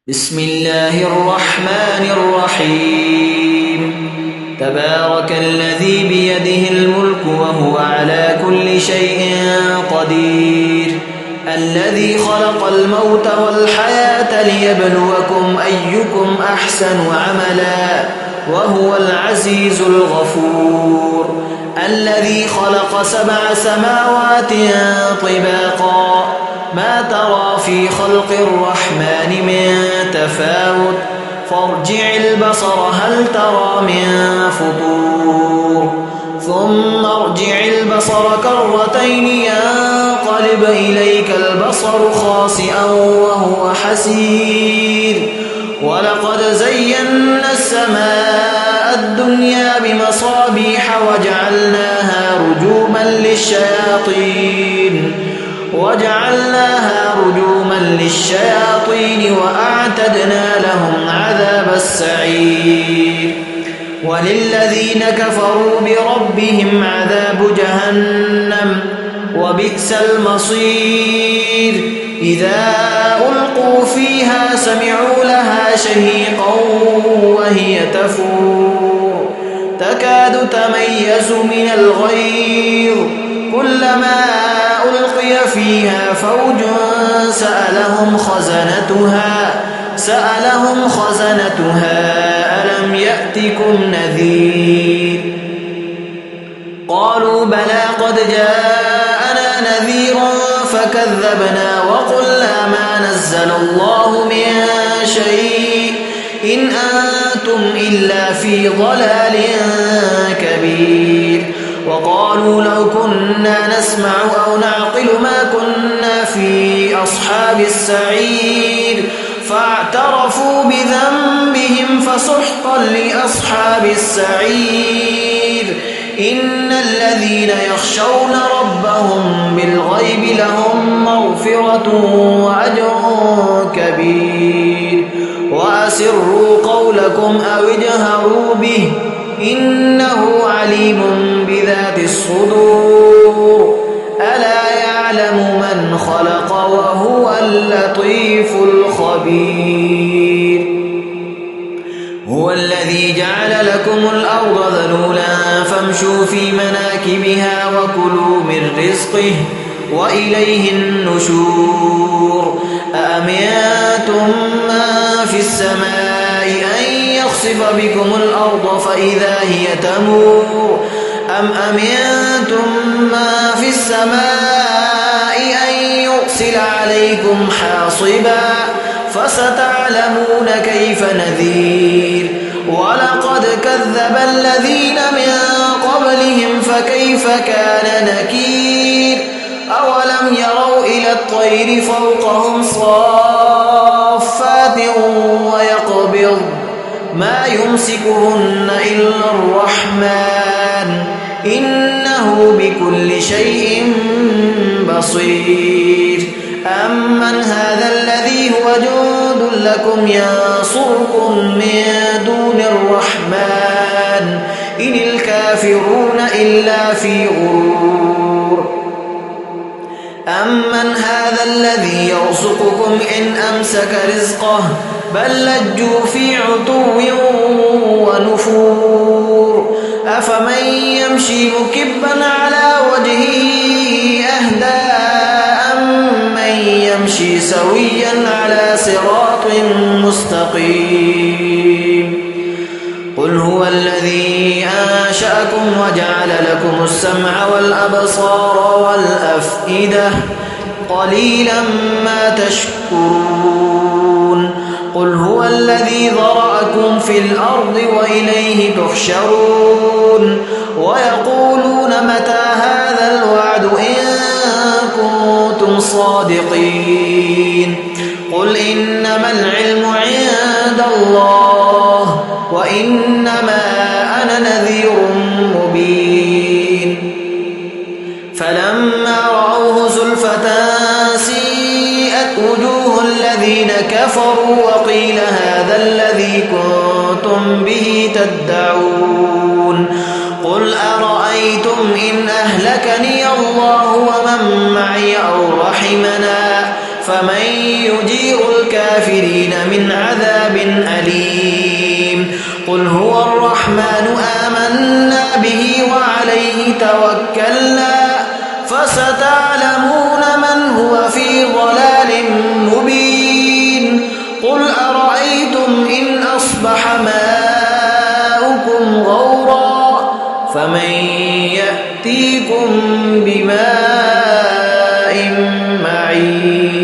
بسم الله الرحمن الرحيم تبارك الذي بيده الملك وهو على كل شيء قدير الذي خلق الموت والحياة ليبلوكم أيكم أحسن عملا وهو العزيز الغفور الذي خلق 7 سماوات طباقا ما ترى في خلق الرحمن من تفاوت فارجع البصر هل ترى من فطور ثم ارجع البصر كرتين ينقلب إليك البصر خاسئا وهو حسير ولقد زينا السماء الدنيا بمصابيح وجعلناها رجوما للشياطين وأعتدنا لهم عذاب السعير وللذين كفروا بربهم عذاب جهنم وبئس المصير إذا ألقوا فيها سمعوا لها شهيقا وهي تفور تكاد تميز من الغيظ كلما ألقي فيها فوج سألهم خزنتها ألم يأتكم نذير قالوا بلى قد جاءنا نذير فكذبنا وقلنا ما نزل الله من شيء إن أنتم إلا في ضلال كبير وقالوا لو كنا نسمع أو نعقل ما كنا في أصحاب السعير فاعترفوا بذنبهم فسحقا لأصحاب السعير إن الذين يخشون ربهم بالغيب لهم مغفرة وأجر كبير وأسروا قولكم أو اجهروا به إنه عليم بذات الصدور ألا يعلم من خلق وهو اللطيف الخبير هو الذي جعل لكم الأرض ذلولا فامشوا في مناكبها وكلوا من رزقه وإليه النشور أأمنتم من في السماء أن يخسف بكم الأرض فإذا هي تمور أم أمنتم من في السماء أن يرسل عليكم حاصبا فستعلمون كيف نذير ولقد كذب الذين من قبلهم فكيف كان نكير أولم يروا إلى الطير فوقهم صافات ويقبض ما يمسكهن إلا الرحمن إنه بكل شيء بصير أمن هذا الذي هو جند لكم ينصركم من دون الرحمن إن الكافرون إلا في غرور أمن هذا الذي يرزقكم إن أمسك رزقه بل لجوا في عتو ونفور أفمن يمشي مكبا على وجهه أهدى أمن يمشي سويا على صراط مستقيم قل هو الذي أنشأكم وجعل لكم السمع والأبصار والأفئدة قليلا ما تشكرون قل هو الذي ذرأكم في الأرض وإليه تحشرون ويقولون متى هذا الوعد إن كنتم صادقين قل إنما العلم عند الله وإنما أنا نذير مبين فلما رأوه زلفة سيئت وجوه الذين كفروا وقيل هذا الذي كنتم به تدعون قل أرأيتم إن أهلكني الله ومن معي أو رحمنا فمن يجير الكافرين من عذاب أليم قل هو الرحمن آمنا به وعليه توكلنا فستعلمون من هو في ضلال مبين قل أرأيتم إن أصبح ماؤكم غورا فمن يأتيكم بماء معين